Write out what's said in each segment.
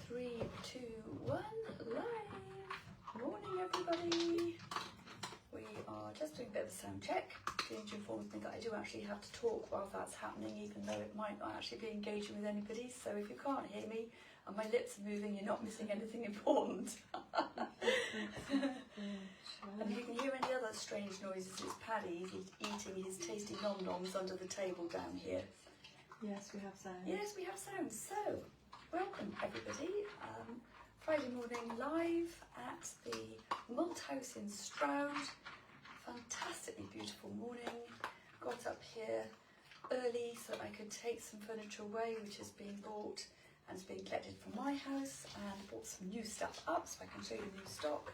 3, 2, 1, live. Morning, everybody. We are just doing a bit of a sound check. Ginger informs me that I do actually have to talk while that's happening, even though it might not actually be engaging with anybody. So if you can't hear me and my lips are moving, you're not missing anything important. And if you can hear any other strange noises, it's Paddy. He's eating his tasty nom-noms under the table down here. Yes, we have sound. Yes, we have sound. So, welcome everybody. Friday morning live at the Malt House in Stroud. Fantastically beautiful morning. Got up here early so that I could take some furniture away, which is being bought and is being collected from my house, and bought some new stuff up so I can show you the new stock.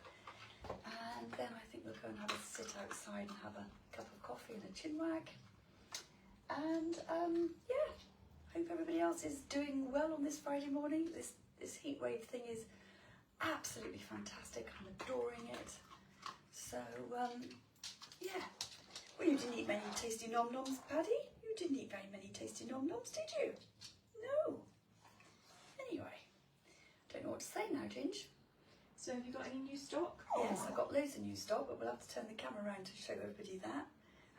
And then I think we'll go and have a sit outside and have a cup of coffee and a chinwag. And yeah, hope everybody else is doing well on this Friday morning. This heat wave thing is absolutely fantastic. I'm adoring it. So yeah. Well, you didn't eat many tasty nom-noms, Paddy. You didn't eat very many tasty nom-noms, did you? No. Anyway, don't know what to say now, Ginge. So have you got any new stock? Yes, I've got loads of new stock, but we'll have to turn the camera around to show everybody that.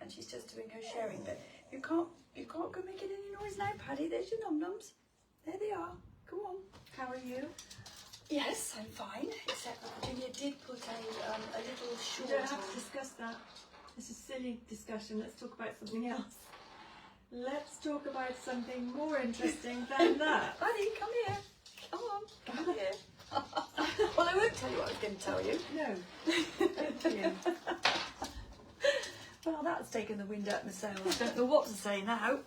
And she's just doing her sharing bit. You can't go making any noise now, Paddy. There's your nom-noms. There they are. Go on. How are you? Yes, I'm fine. Except that Virginia did put a little short. We don't have to discuss that. It's a silly discussion. Let's talk about something else. Let's talk about something more interesting than that. Paddy, come here. Come on. Come here. Well, I won't tell you what I was going to tell you. No. Thank you. Well, that's taken the wind out of my sails. I don't know what to say now.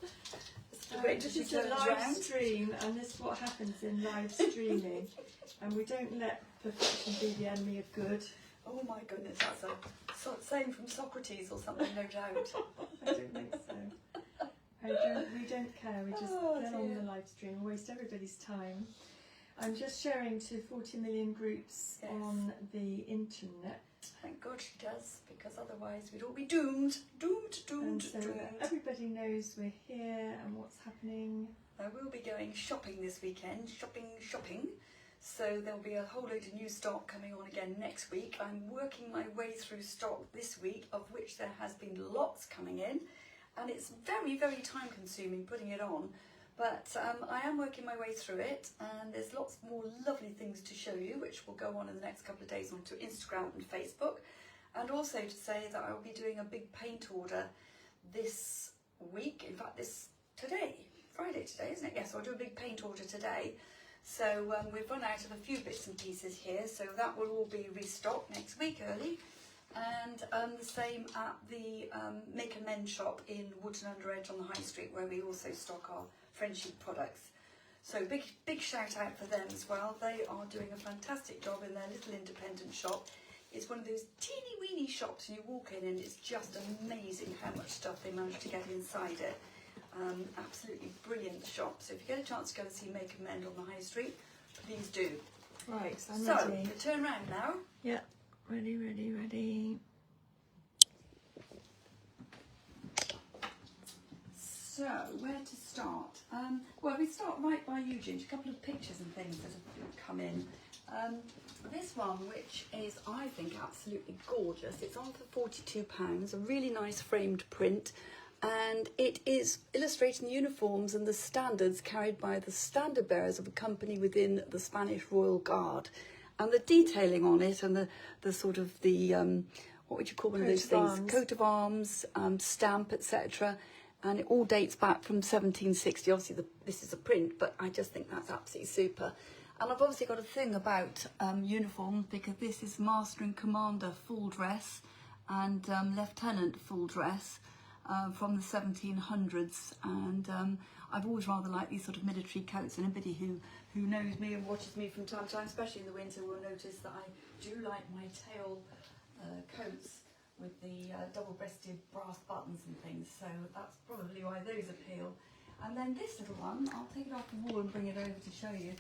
This is a live stream, and this is what happens in live streaming. And we don't let perfection be the enemy of good. Oh my goodness, that's a saying from Socrates or something, no doubt. I don't think so. We don't care. We just get on the live stream, waste everybody's time. I'm just sharing to 40 million groups on the internet. Thank God she does, because otherwise we'd all be doomed. Doomed. Everybody knows we're here and what's happening. I will be going shopping this weekend. Shopping. So there'll be a whole load of new stock coming on again next week. I'm working my way through stock this week, of which there has been lots coming in. And it's very, very time consuming putting it on. But I am working my way through it, and there's lots more lovely things to show you, which will go on in the next couple of days onto Instagram and Facebook. And also to say that I'll be doing a big paint order this week. In fact, today, Friday today, isn't it? Yes, I'll do a big paint order today. So we've run out of a few bits and pieces here, so that will all be restocked next week early. And the same at the Make and Mend shop in Wotton-under-edge on the High Street, where we also stock our Frenchic products. So big shout out for them as well. They are doing a fantastic job in their little independent shop. It's one of those teeny weeny shops, and you walk in and it's just amazing how much stuff they manage to get inside it. Absolutely brilliant shop. So if you get a chance to go and see Make and Mend on the High Street, please do. Right, I'm so ready. you turn around now. Yeah, ready. So, where to start? Well, we start right by you, Ginge. A couple of pictures and things that have come in. This one, which is, I think, absolutely gorgeous. It's on for £42, a really nice framed print. And it is illustrating the uniforms and the standards carried by the standard bearers of a company within the Spanish Royal Guard. And the detailing on it and the sort of the, what would you call one of those things? Coat of arms, stamp, etc. And it all dates back from 1760. Obviously, this is a print, but I just think that's absolutely super. And I've obviously got a thing about uniform, because this is Master and Commander full dress and Lieutenant full dress from the 1700s. And I've always rather liked these sort of military coats, and anybody who knows me and watches me from time to time, especially in the winter, will notice that I do like my tail coats with the double-breasted brass buttons and things, so that's probably why those appeal. And then this little one, I'll take it off the wall and bring it over to show you.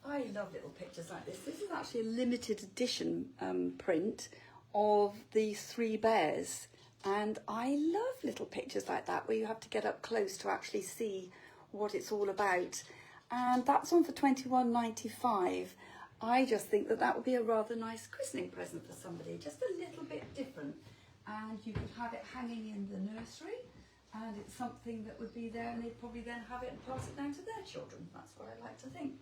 I love little pictures like this. This is actually a limited edition print of the 3 bears, and I love little pictures like that where you have to get up close to actually see what it's all about. and that's on for £21.95. I just think that that would be a rather nice christening present for somebody, just a little bit different. And you could have it hanging in the nursery, and it's something that would be there, and they'd probably then have it and pass it down to their children. That's what I like to think.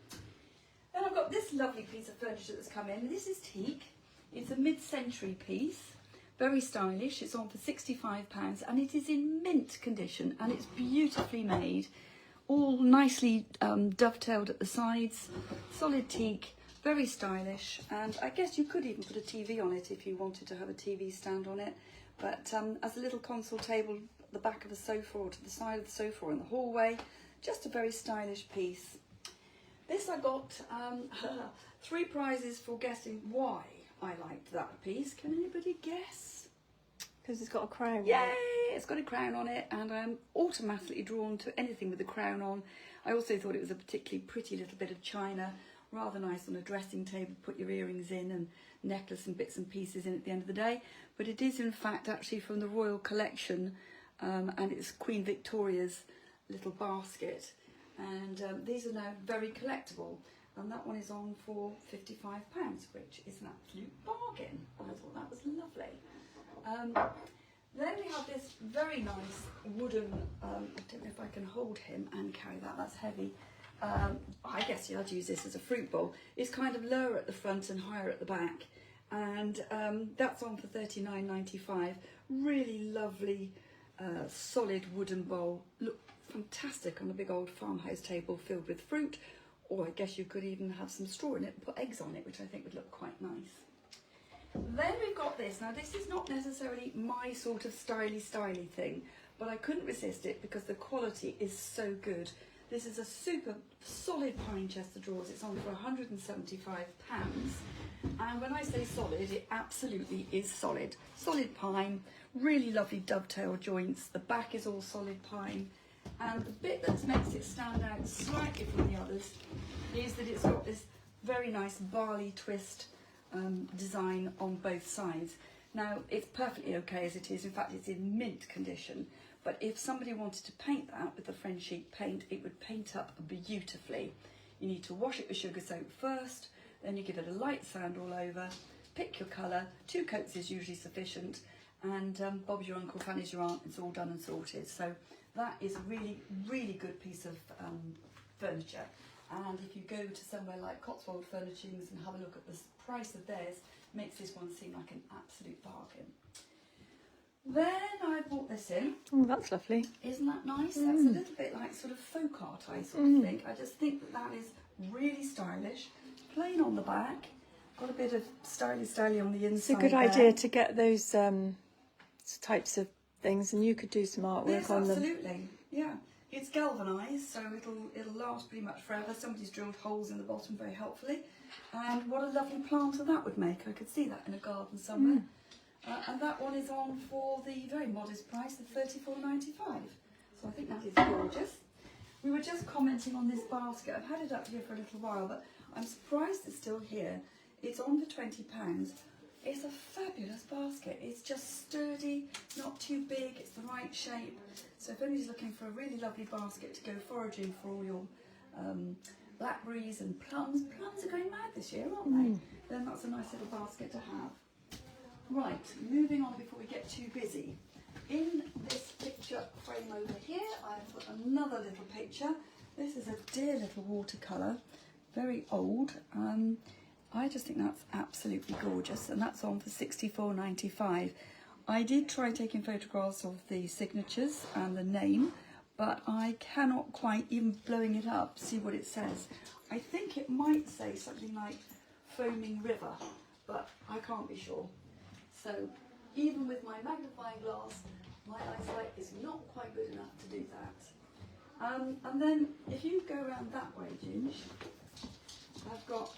Then I've got this lovely piece of furniture that's come in. This is teak. It's a mid-century piece, very stylish. It's on for £65, and it is in mint condition, and it's beautifully made, all nicely dovetailed at the sides, solid teak. Very stylish, and I guess you could even put a TV on it if you wanted to have a TV stand on it. But as a little console table at the back of the sofa or to the side of the sofa or in the hallway, just a very stylish piece. This I got 3 prizes for guessing why I liked that piece. Can anybody guess? Because it's got a crown. Yay! It's got a crown on it, and I'm automatically drawn to anything with a crown on. I also thought it was a particularly pretty little bit of china. Rather nice on a dressing table, put your earrings in and necklace and bits and pieces in at the end of the day. But it is in fact actually from the Royal Collection, and it's Queen Victoria's little basket. And these are now very collectible, and that one is on for £55, which is an absolute bargain. I thought that was lovely. Then we have this very nice wooden, I don't know if I can hold him and carry that, that's heavy. I guess I'd use this as a fruit bowl. It's kind of lower at the front and higher at the back, and that's on for £39.95. Really lovely, solid wooden bowl. Look fantastic on a big old farmhouse table filled with fruit, or I guess you could even have some straw in it and put eggs on it, which I think would look quite nice. Then we've got this. Now this is not necessarily my sort of styly thing, but I couldn't resist it because the quality is so good. This is a super solid pine chest of drawers. It's on for £175. And when I say solid, it absolutely is solid. Solid pine, really lovely dovetail joints. The back is all solid pine. And the bit that makes it stand out slightly from the others is that it's got this very nice barley twist design on both sides. Now, it's perfectly okay as it is. In fact, it's in mint condition. But if somebody wanted to paint that with the Frenchic paint, it would paint up beautifully. You need to wash it with sugar soap first, then you give it a light sand all over, pick your colour, 2 coats is usually sufficient, and Bob's your uncle, Fanny's your aunt, it's all done and sorted. So that is a really, really good piece of furniture. And if you go to somewhere like Cotswold Furnishings and have a look at the price of theirs, makes this one seem like an absolute bargain. Then I brought this in. Oh, that's lovely. Isn't that nice? That's a little bit like sort of folk art, I sort of think. I just think that that is really stylish. Plain on the back. Got a bit of styly on the inside. It's a good idea to get those types of things, and you could do some artwork on them. Absolutely. Yeah. It's galvanised, so it'll last pretty much forever. Somebody's drilled holes in the bottom very helpfully. And what a lovely planter that would make. I could see that in a garden somewhere. And that one is on for the very modest price of £34.95. So I think that is gorgeous. We were just commenting on this basket. I've had it up here for a little while, but I'm surprised it's still here. It's on for £20. It's a fabulous basket. It's just sturdy, not too big, it's the right shape. So if anybody's looking for a really lovely basket to go foraging for all your blackberries and plums are going mad this year, aren't they? Then that's a nice little basket to have. Right, moving on before we get too busy. In this picture frame over here, I've put another little picture. This is a dear little watercolour, very old. I just think that's absolutely gorgeous, and that's on for £64.95. I did try taking photographs of the signatures and the name, but I cannot quite, even blowing it up, see what it says. I think it might say something like Foaming River, but I can't be sure. So even with my magnifying glass, my eyesight is not quite good enough to do that. And then if you go around that way, Ginge, I've got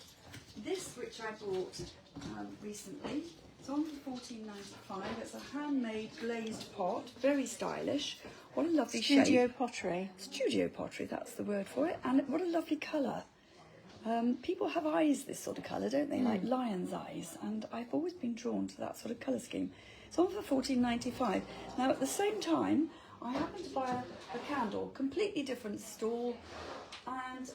this which I bought recently. It's on for £14.95. It's a handmade glazed pot, very stylish. What a lovely shape. Studio pottery. Studio pottery, that's the word for it. And what a lovely colour. People have eyes this sort of colour, don't they? Like lion's eyes. And I've always been drawn to that sort of colour scheme. It's on for £14.95. Now at the same time, I happened to buy a candle, completely different stall. And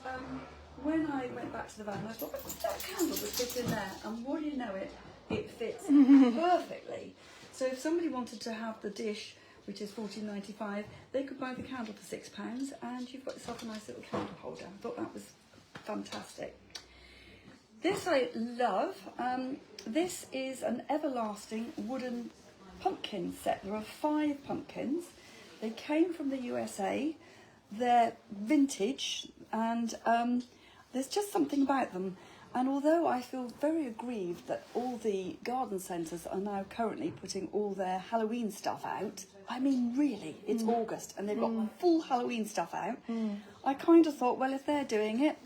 when I went back to the van, I thought, well, that candle would fit in there. And what do you know it fits perfectly. So if somebody wanted to have the dish, which is $14.95, they could buy the candle for £6 and you've got yourself a nice little candle holder. I thought that was fantastic. This I love. This is an everlasting wooden pumpkin set. There are 5 pumpkins. They came from the USA. They're vintage and there's just something about them. And although I feel very aggrieved that all the garden centres are now currently putting all their Halloween stuff out, I mean really, it's August and they've got full Halloween stuff out, I kind of thought, well, if they're doing it,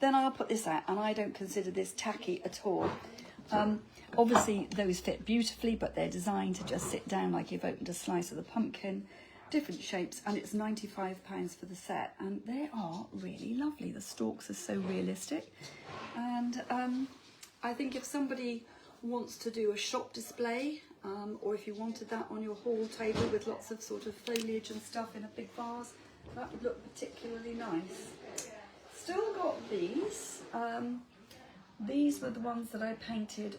then I'll put this out, and I don't consider this tacky at all. Obviously those fit beautifully, but they're designed to just sit down like you've opened a slice of the pumpkin. Different shapes, and it's £95 for the set, and they are really lovely. The stalks are so realistic, and I think if somebody wants to do a shop display, or if you wanted that on your hall table with lots of sort of foliage and stuff in a big vase, that would look particularly nice. Still got these. These were the ones that I painted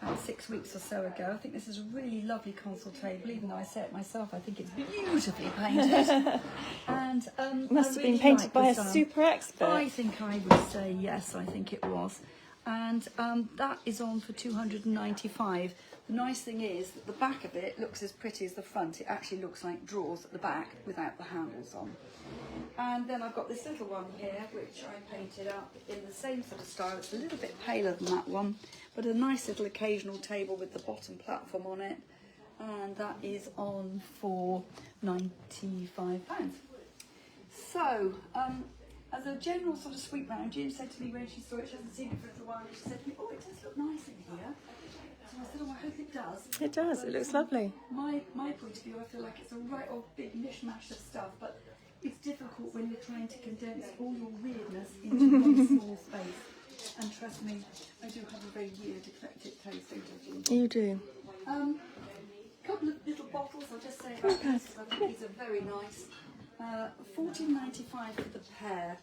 about 6 weeks or so ago. I think this is a really lovely console table. Even though I say it myself, I think it's beautifully painted. And Must have been painted by a super expert. I think I would say yes. I think it was. And that is on for $295. The nice thing is that the back of it looks as pretty as the front. It actually looks like drawers at the back without the handles on. And then I've got this little one here, which I painted up in the same sort of style. It's a little bit paler than that one, but a nice little occasional table with the bottom platform on it. And that is on for £95. So, as a general sort of sweep round, Jim said to me when she saw it, she hasn't seen it for a little while, and she said to me, oh, it does look nice in here. So I said, oh, I hope it does. It does, But it looks lovely. My point of view, I feel like it's a right old big mishmash of stuff, but it's difficult when you're trying to condense all your weirdness into one small space. And trust me, I do have a very weird, eclectic taste, don't I, Jim? You do. Couple of little bottles, I'll just say about these, because I think these are very nice. $14.95 for the pair,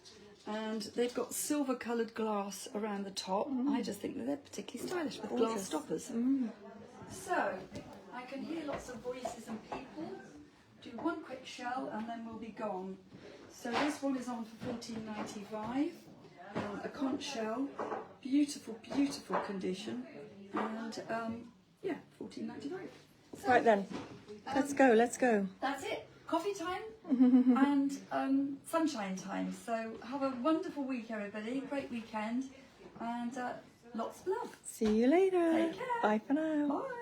and they've got silver coloured glass around the top. I just think that they're particularly stylish with glass stoppers. So I can hear lots of voices and people. Do one quick shell and then we'll be gone. So this one is on for $14.95. A conch shell, beautiful, beautiful condition, and yeah, $14.95. So, Right then, let's go, let's go. That's it. Coffee time and sunshine time. So have a wonderful week, everybody. Great weekend, and lots of love. See you later. Take care. Bye for now. Bye.